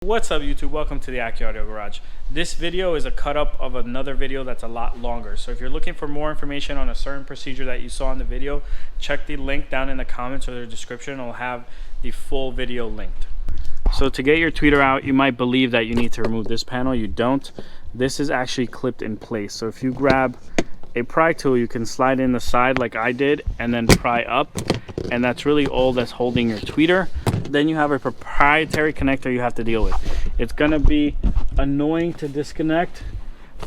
What's up YouTube, welcome to the Acura Audio Garage. This video is a cut up of another video that's a lot longer. So if you're looking for more information on a certain procedure that you saw in the video, check the link down in the comments or the description. It'll have the full video linked. So to get your tweeter out, you might believe that you need to remove this panel. You don't. This is actually clipped in place. So if you grab a pry tool, you can slide in the side like I did and then pry up, and that's really all that's holding your tweeter. Then you have a proprietary connector you have to deal with. It's gonna be annoying to disconnect,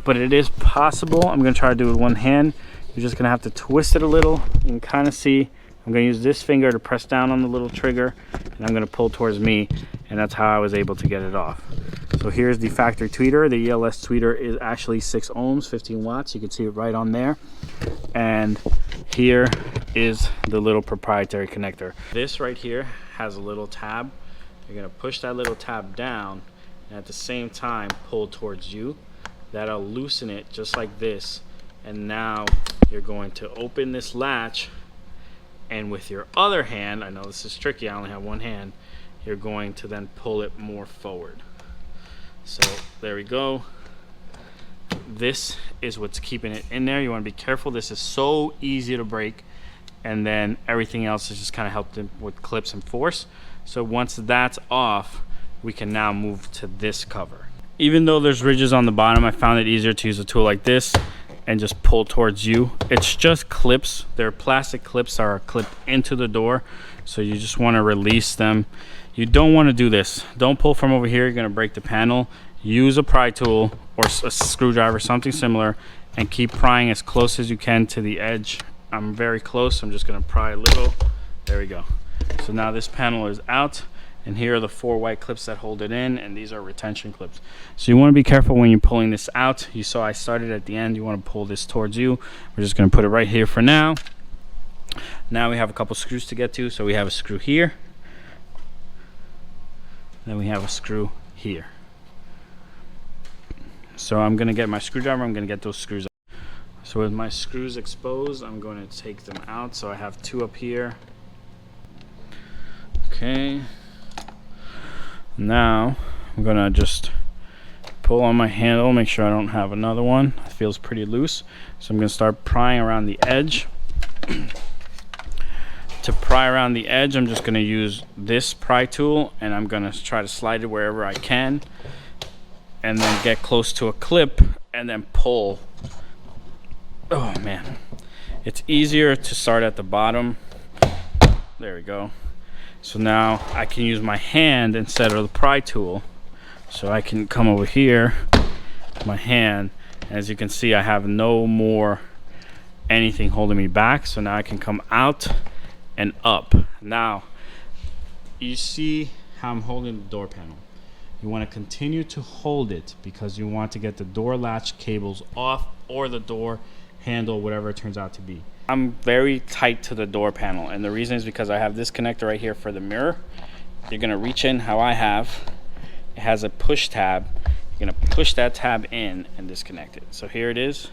but it is possible. I'm gonna try to do it with one hand. You're just gonna have to twist it a little. You can kind of see I'm gonna use this finger to press down on the little trigger, and I'm gonna pull towards me, and that's how I was able to get it off. So here's the factory tweeter. The ELS tweeter is actually 6 ohms, 15 watts. You can see it right on there. And here is the little proprietary connector. This right here has a little tab. You're gonna push that little tab down, and at the same time pull towards you. That'll loosen it just like this. And now you're going to open this latch, and with your other hand, I know this is tricky, I only have one hand, you're going to then pull it more forward. So there we go. This is what's keeping it in there. You want to be careful. This is so easy to break, and then everything else is just kind of helped with clips and force. So once that's off, we can now move to this cover. Even though there's ridges on the bottom, I found it easier to use a tool like this and just pull towards you. It's just clips. They're plastic clips that are clipped into the door, so you just want to release them. You don't want to do this. Don't pull from over here. You're going to break the panel. Use a pry tool or a screwdriver, something similar, and keep prying as close as you can to the edge. I'm very close. I'm just going to pry a little. There we go. So now this panel is out, and here are the 4 white clips that hold it in, and these are retention clips. So you want to be careful when you're pulling this out. You saw I started at the end. You want to pull this towards you. We're just going to put it right here for now. Now we have a couple screws to get to. So we have a screw here. Then we have a screw here. So I'm going to get my screwdriver. I'm going to get those screws out. So with my screws exposed, I'm going to take them out. So I have 2 up here. Okay. Now I'm going to just pull on my handle, make sure I don't have another one. It feels pretty loose. So I'm going to start prying around the edge. To pry around the edge, I'm just going to use this pry tool, and I'm going to try to slide it wherever I can, and then get close to a clip and then pull. Oh man, it's easier to start at the bottom. There we go. So now I can use my hand instead of the pry tool. So I can come over here, my hand, and as you can see, I have no more anything holding me back. So now I can come out and up. Now you see how I'm holding the door panel. You want to continue to hold it because you want to get the door latch cables off, or the door handle, whatever it turns out to be. I'm very tight to the door panel, and the reason is because I have this connector right here for the mirror. You're going to reach in how I have. It has a push tab. You're going to push that tab in and disconnect it. So here it is.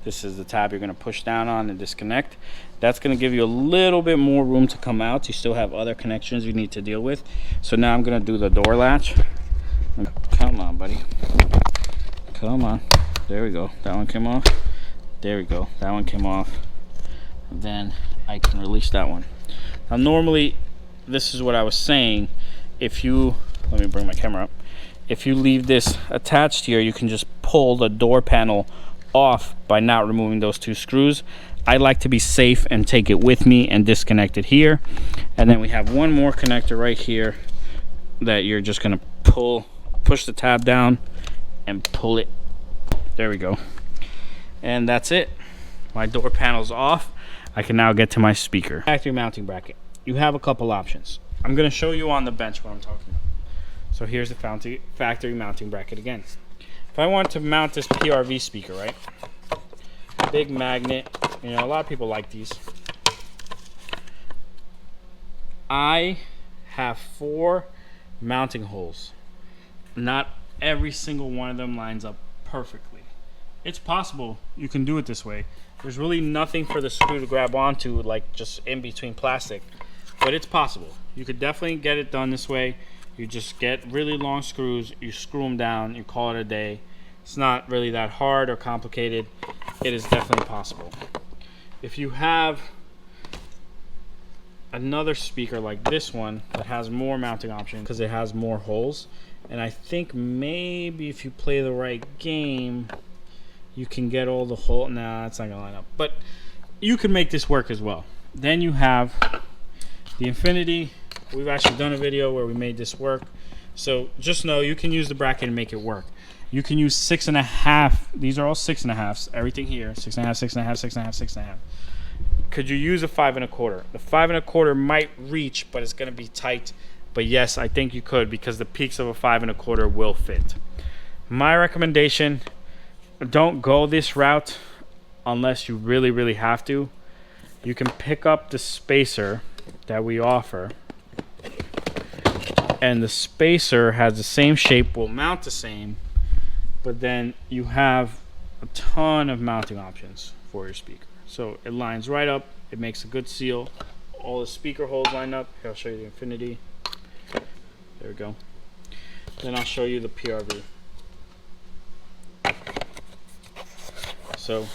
This is the tab you're going to push down on and disconnect. That's going to give you a little bit more room to come out. You still have other connections you need to deal with. So now I'm going to do the door latch. Come on, buddy. Come on. There we go. That one came off. There we go. That one came off. Then I can release that one. Now normally, this is what I was saying. If you, let me bring my camera up. If you leave this attached here, you can just pull the door panel off by not removing those 2 screws. I like to be safe and take it with me and disconnect it here. And then we have one more connector right here that you're just going to push the tab down and pull it. There we go. And that's it. My door panel's off. I can now get to my speaker. Factory mounting bracket. You have a couple options. I'm going to show you on the bench what I'm talking about. So here's the factory mounting bracket again. If I want to mount this PRV speaker, right? Big magnet. You know, a lot of people like these. I have 4 mounting holes. Not every single one of them lines up perfectly. It's possible you can do it this way. There's really nothing for the screw to grab onto, like just in between plastic, but it's possible. You could definitely get it done this way. You just get really long screws, you screw them down, you call it a day. It's not really that hard or complicated. It is definitely possible. If you have another speaker like this one that has more mounting options because it has more holes, and I think maybe if you play the right game you can get all the holes. Nah, it's not gonna line up, but you can make this work as well. Then you have the Infinity. We've actually done a video where we made this work, so just know you can use the bracket and make it work. You can use 6.5. These are all 6.5s. Everything here 6.5, 6.5, 6.5, 6.5. Could you use a 5 1/4? The 5 1/4 might reach, but it's going to be tight. But yes, I think you could, because the peaks of a 5 1/4 will fit. My recommendation: don't go this route unless you really have to. You can pick up the spacer that we offer, and the spacer has the same shape, will mount the same, but then you have a ton of mounting options for your speaker. So it lines right up, it makes a good seal. All the speaker holes line up. Here, I'll show you the Infinity. There we go. Then I'll show you the PRV. So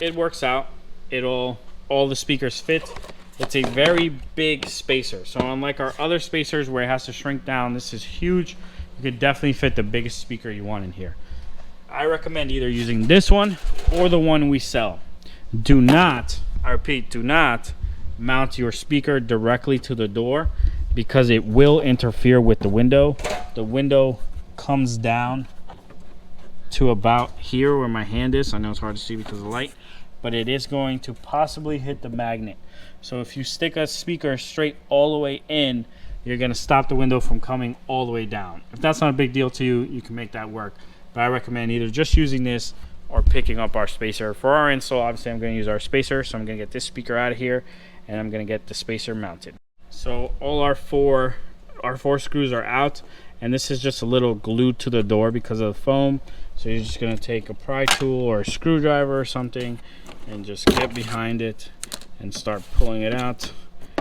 it works out. All the speakers fit. It's a very big spacer. So unlike our other spacers where it has to shrink down, this is huge. You could definitely fit the biggest speaker you want in here. I recommend either using this one or the one we sell. Do not, I repeat, do not mount your speaker directly to the door, because it will interfere with the window. The window comes down to about here where my hand is. I know it's hard to see because of the light, but it is going to possibly hit the magnet. So if you stick a speaker straight all the way in, you're going to stop the window from coming all the way down. If that's not a big deal to you, you can make that work. But I recommend either just using this or picking up our spacer. For our install, obviously I'm going to use our spacer, so I'm going to get this speaker out of here and I'm going to get the spacer mounted. So all our four screws are out, and this is just a little glued to the door because of the foam. So you're just going to take a pry tool or a screwdriver or something and just get behind it and start pulling it out.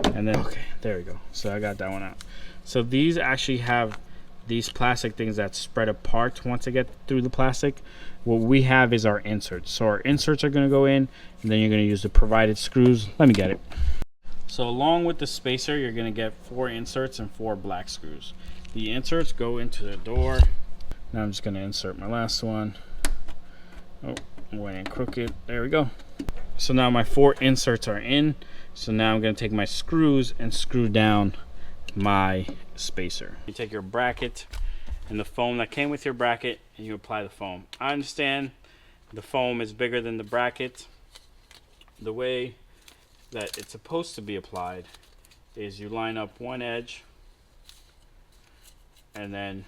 And then, okay, there we go. So I got that one out. So these actually have these plastic things that spread apart once I get through the plastic. What we have is our inserts. So our inserts are going to go in, and then you're going to use the provided screws. Let me get it. So along with the spacer, you're going to get 4 inserts and 4 black screws. The inserts go into the door. Now I'm just going to insert my last one. Oh, I'm going to crooked. There we go. So now my 4 inserts are in. So now I'm going to take my screws and screw down my spacer. You take your bracket and the foam that came with your bracket, and you apply the foam. I understand the foam is bigger than the bracket. The way that it's supposed to be applied is you line up one edge, and then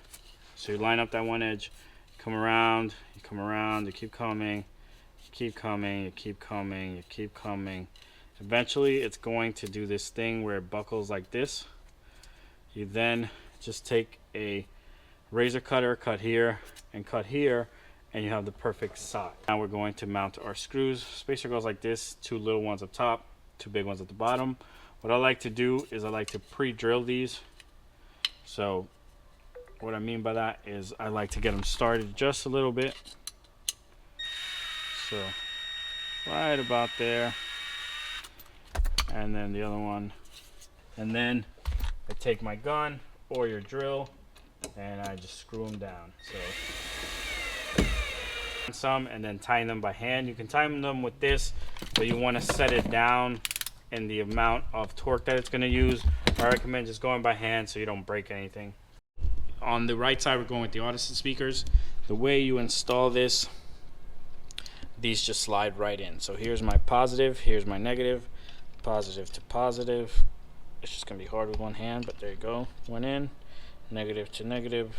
so you line up that one edge, come around, you come around, you keep coming, you keep coming, you keep coming, you keep coming. Eventually it's going to do this thing where it buckles like this. You then just take a razor cutter, cut here and cut here, and you have the perfect size. Now we're going to mount our screws. Spacer goes like this, 2 little ones up top, 2 big ones at the bottom. What I like to do is I like to pre-drill these. So what I mean by that is I like to get them started just a little bit. So right about there. And then the other one. And then I take my gun or your drill and I just screw them down. So some, and then tying them by hand. You can time them with this, but you want to set it down in the amount of torque that it's going to use. I recommend just going by hand so you don't break anything. On the right side, we're going with the Audison speakers. The way you install this, these just slide right in. So here's my positive, here's my negative, positive to positive. It's just going to be hard with one hand, but there you go. One in, negative to negative.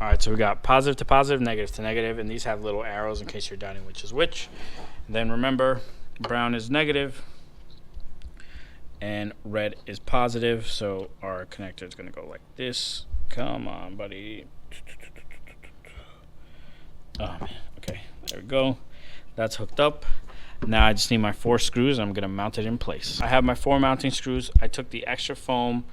All right, so we got positive to positive, negative to negative, and these have little arrows in case you're doubting which is which. And then remember, brown is negative and red is positive, so our connector is going to go like this. Come on, buddy. Oh man, okay, there we go. That's hooked up. Now I just need my 4 screws. I'm going to mount it in place. I have my 4 mounting screws. I took the extra foam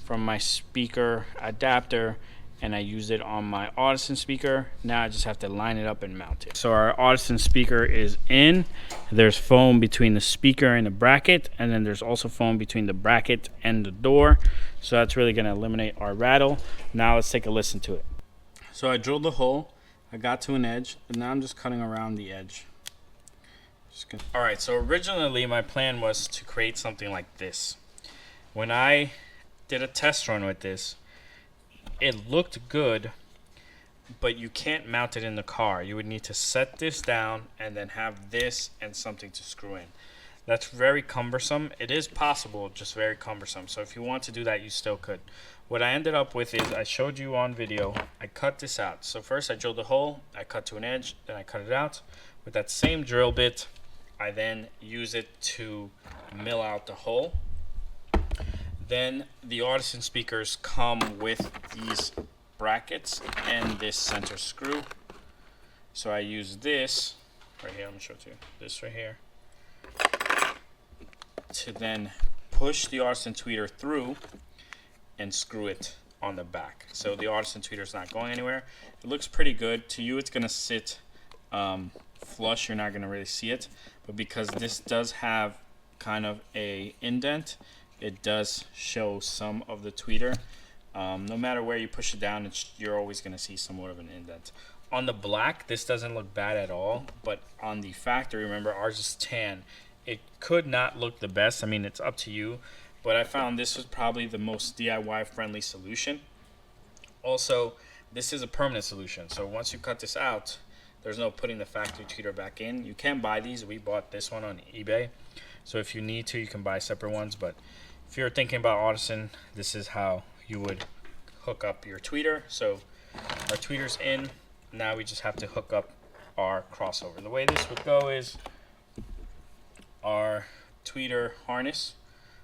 from my speaker adapter, and I use it on my Audison speaker. Now I just have to line it up and mount it. So our Audison speaker is in. There's foam between the speaker and the bracket, and then there's also foam between the bracket and the door. So that's really gonna eliminate our rattle. Now let's take a listen to it. So I drilled the hole, I got to an edge, and now I'm just cutting around the edge. All right, so originally my plan was to create something like this. When I did a test run with this, it looked good, but you can't mount it in the car. You would need to set this down and then have this and something to screw in. That's very cumbersome. It is possible, just very cumbersome. So if you want to do that, you still could. What I ended up with is, I showed you on video, I cut this out. So first I drilled a hole, I cut to an edge, then I cut it out. With that same drill bit, I then use it to mill out the hole. Then the Audison speakers come with these brackets and this center screw. So I use this right here, I'm gonna show it to you, this right here, to then push the Audison tweeter through and screw it on the back. So the Audison tweeter is not going anywhere. It looks pretty good. To you, it's gonna sit flush, you're not gonna really see it, but because this does have kind of a indent, it does show some of the tweeter. No matter where you push it down, you're always going to see somewhat of an indent. On the black, this doesn't look bad at all, but on the factory, remember ours is tan, it could not look the best. I mean, it's up to you, but I found this was probably the most DIY friendly solution. Also, this is a permanent solution, so once you cut this out, there's no putting the factory tweeter back in. You can buy these. We bought this one on eBay, so if you need to, you can buy separate ones, but if you're thinking about Audison, this is how you would hook up your tweeter. So our tweeter's in. Now we just have to hook up our crossover. The way this would go is our tweeter harness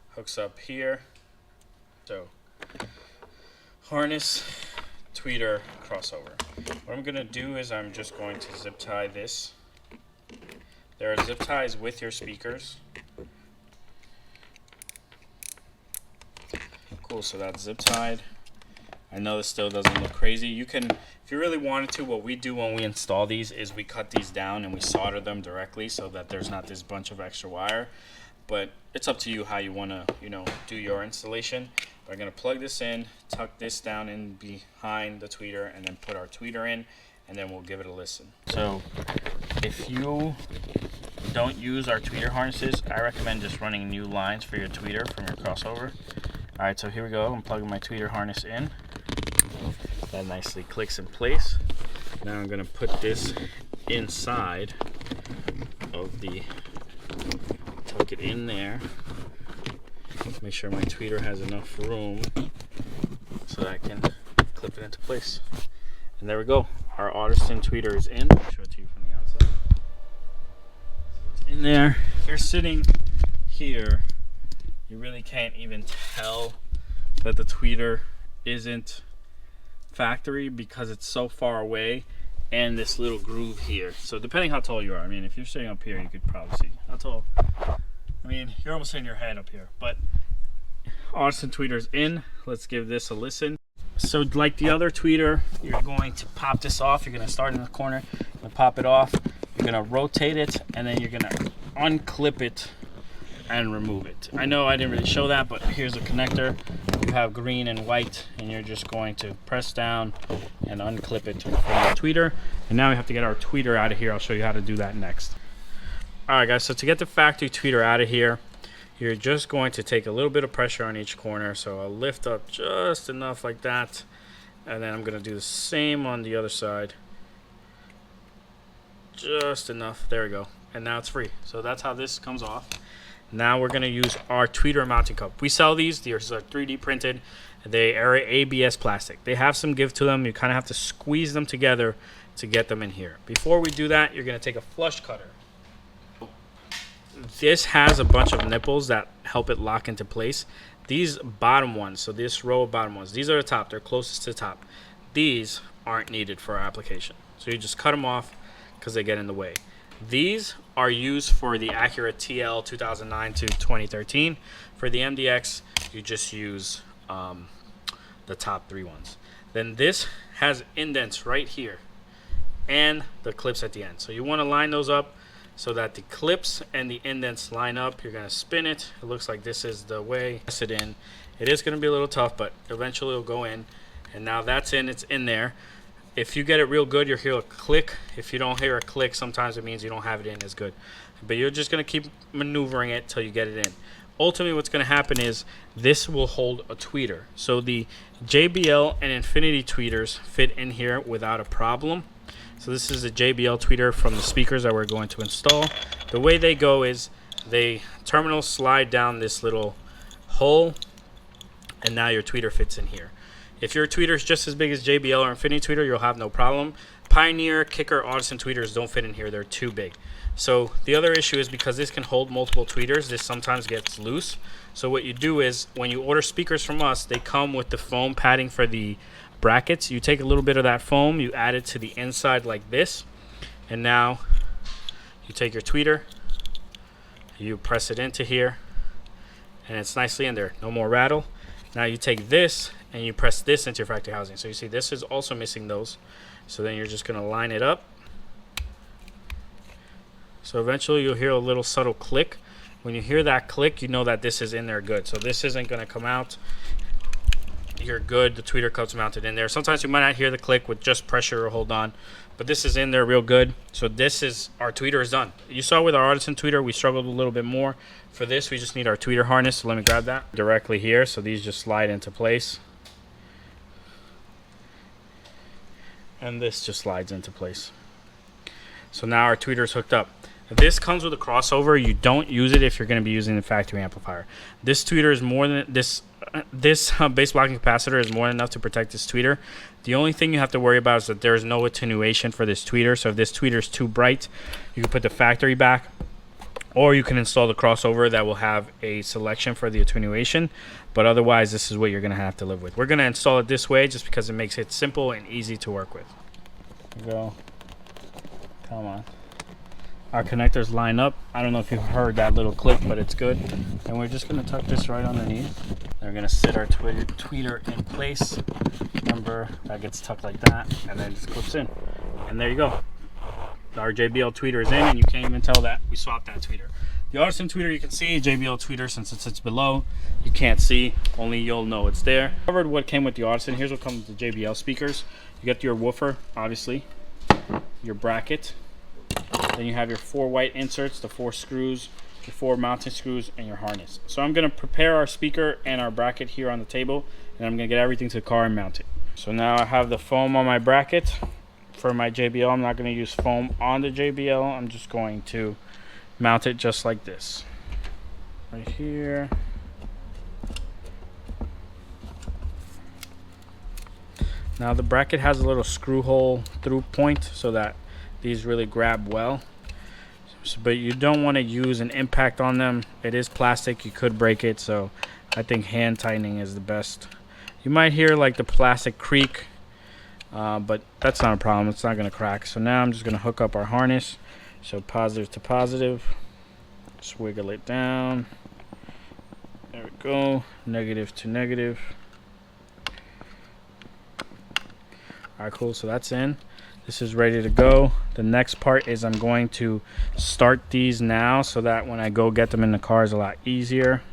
hooks up here. So harness, tweeter, crossover. What I'm going to do is I'm just going to zip tie this. There are zip ties with your speakers. Cool, so that's zip tied. I know this still doesn't look crazy. You can, if you really wanted to, what we do when we install these is we cut these down and we solder them directly so that there's not this bunch of extra wire. But it's up to you how you want to, do your installation. But I'm going to plug this in, tuck this down in behind the tweeter, and then put our tweeter in, and then we'll give it a listen. So if you don't use our tweeter harnesses, I recommend just running new lines for your tweeter from your crossover. Alright, so here we go. I'm plugging my tweeter harness in. That nicely clicks in place. Now I'm going to put this inside of the, tuck it in there. Make sure my tweeter has enough room so that I can clip it into place. And there we go. Our Audison tweeter is in. I'll show it to you from the outside. So it's in there. If you're sitting here, you really can't even tell that the tweeter isn't factory because it's so far away and this little groove here. So depending how tall you are, I mean, if you're sitting up here, you could probably see how tall. I mean, you're almost hitting your head up here, but Audison tweeter's in. Let's give this a listen. So like the other tweeter, you're going to pop this off. You're going to start in the corner, you're going to pop it off, you're going to rotate it, and then you're going to unclip it and remove it. I know I didn't really show that, but here's a connector. You have green and white, and you're just going to press down and unclip it from the tweeter. And now we have to get our tweeter out of here. I'll show you how to do that next. Alright guys, so to get the factory tweeter out of here, you're just going to take a little bit of pressure on each corner. So I'll lift up just enough like that, and then I'm going to do the same on the other side. Just enough. There we go. And now it's free. So that's how this comes off. Now we're going to use our tweeter mounting cup. We sell these. These are 3D printed. They are ABS plastic. They have some give to them. You kind of have to squeeze them together to get them in here. Before we do that, you're going to take a flush cutter. This has a bunch of nipples that help it lock into place. These bottom ones, so this row of bottom ones, these are the top. They're closest to the top. These aren't needed for our application. So you just cut them off because they get in the way. These are used for the Acura TL 2009 to 2013. For the MDX, you just use the top 3 ones. Then this has indents right here and the clips at the end. So you want to line those up so that the clips and the indents line up. You're going to spin it. It looks like this is the way. Press it in. It is going to be a little tough, but eventually it'll go in. And now that's in. It's in there. If you get it real good, you'll hear a click. If you don't hear a click, sometimes it means you don't have it in as good. But you're just going to keep maneuvering it till you get it in. Ultimately, what's going to happen is this will hold a tweeter. So the JBL and Infinity tweeters fit in here without a problem. So this is a JBL tweeter from the speakers that we're going to install. The way they go is the terminals slide down this little hole, and now your tweeter fits in here. If your tweeter is just as big as JBL or Infinity tweeter, you'll have no problem. Pioneer, Kicker, Audison tweeters don't fit in here. They're too big. So the other issue is because this can hold multiple tweeters, this sometimes gets loose. So what you do is when you order speakers from us, they come with the foam padding for the brackets. You take a little bit of that foam, you add it to the inside like this, and now you take your tweeter, you press it into here, and it's nicely in there. No more rattle. Now you take this and you press this into your factory housing. So you see this is also missing those. So then you're just going to line it up. So eventually you'll hear a little subtle click. When you hear that click, you know that this is in there good. So this isn't going to come out. You're good. The tweeter cups mounted in there. Sometimes you might not hear the click with just pressure or hold on, but this is in there real good. So this is, our tweeter is done. You saw with our Audison tweeter, we struggled a little bit more. For this, we just need our tweeter harness. So let me grab that directly here. So these just slide into place. And this just slides into place. So now our tweeter is hooked up. This comes with a crossover. You don't use it if you're going to be using the factory amplifier. This tweeter is more than this base blocking capacitor is more than enough to protect this tweeter. The only thing you have to worry about is that there is no attenuation for this tweeter. So if this tweeter is too bright, you can put the factory back, or you can install the crossover that will have a selection for the attenuation. But otherwise, this is what you're going to have to live with. We're going to install it this way just because it makes it simple and easy to work with. Here we go. Come on. Our connectors line up. I don't know if you've heard that little click, but it's good. And we're just going to tuck this right underneath. And we're going to sit our tweeter in place. Remember, that gets tucked like that, and then it just clips in. And there you go. Our JBL tweeter is in, and you can't even tell that we swapped that tweeter. The Audison tweeter you can see, JBL tweeter, since it sits below, you can't see, only you'll know it's there. Covered what came with the Audison. Here's what comes with the JBL speakers. You get your woofer, obviously, your bracket. Then you have your 4 white inserts, the 4 screws, your 4 mounting screws, and your harness. So I'm going to prepare our speaker and our bracket here on the table, and I'm going to get everything to the car and mount it. So now I have the foam on my bracket for my JBL. I'm not going to use foam on the JBL. I'm just going to mount it just like this. Right here. Now the bracket has a little screw hole through point so that these really grab well, but you don't want to use an impact on them. It is plastic, you could break it, so I think hand tightening is the best. You might hear like the plastic creak, but that's not a problem. It's not going to crack. So now I'm just going to hook up our harness. So positive to positive, just wiggle it down. There we go. Negative to negative. All right, cool. So that's in. This is ready to go. The next part is I'm going to start these now so that when I go get them in the car is a lot easier.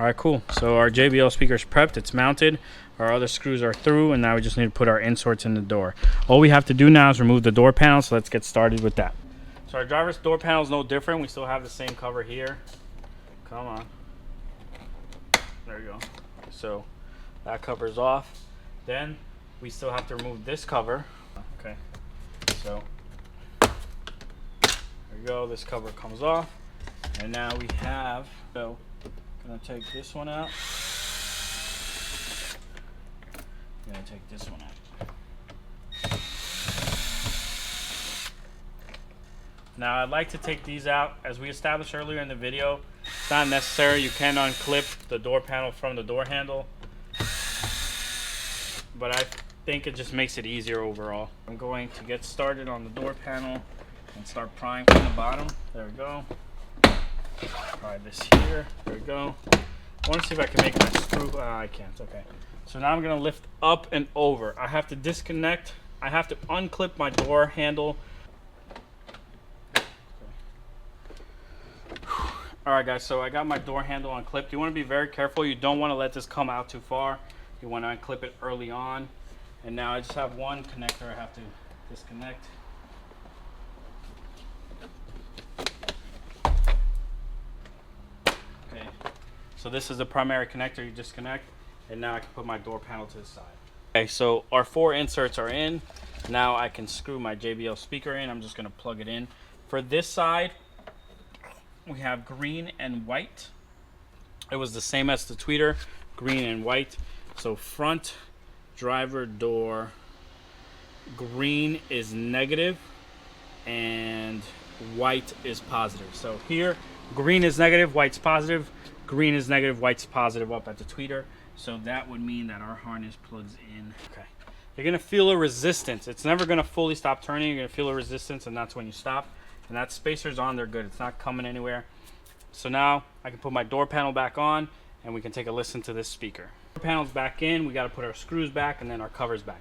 All right, cool. So our JBL speaker's prepped, it's mounted, our other screws are through, and now we just need to put our inserts in the door. All we have to do now is remove the door panel, so let's get started with that. So our driver's door panel is no different. We still have the same cover here. Come on. There you go. So that cover's off. Then we still have to remove this cover. Okay. So there you go. This cover comes off. And now we have, so I'm gonna take this one out. I'm gonna take this one out. Now I'd like to take these out. As we established earlier in the video, it's not necessary. You can unclip the door panel from the door handle, but I think it just makes it easier overall. I'm going to get started on the door panel and start prying from the bottom. There we go. Pry this here. There we go. I want to see if I can make my screw. I can't. Okay. So now I'm going to lift up and over. I have to disconnect. I have to unclip my door handle. Alright guys, so I got my door handle unclipped. You want to be very careful. You don't want to let this come out too far. You want to unclip it early on. And now I just have one connector I have to disconnect. Okay, so this is the primary connector you disconnect. And now I can put my door panel to the side. Okay, so our 4 inserts are in. Now I can screw my JBL speaker in. I'm just going to plug it in. For this side, we have green and white. It was the same as the tweeter, green and white. So front driver door, green is negative and white is positive. So here, green is negative, white's positive. Green is negative, white's positive up at the tweeter. So that would mean that our harness plugs in. Okay. You're gonna feel a resistance. It's never gonna fully stop turning. You're gonna feel a resistance, and that's when you stop. And that spacer's on, they're good. It's not coming anywhere. So now I can put my door panel back on, and we can take a listen to this speaker. Door panel's back in. We got to put our screws back and then our covers back.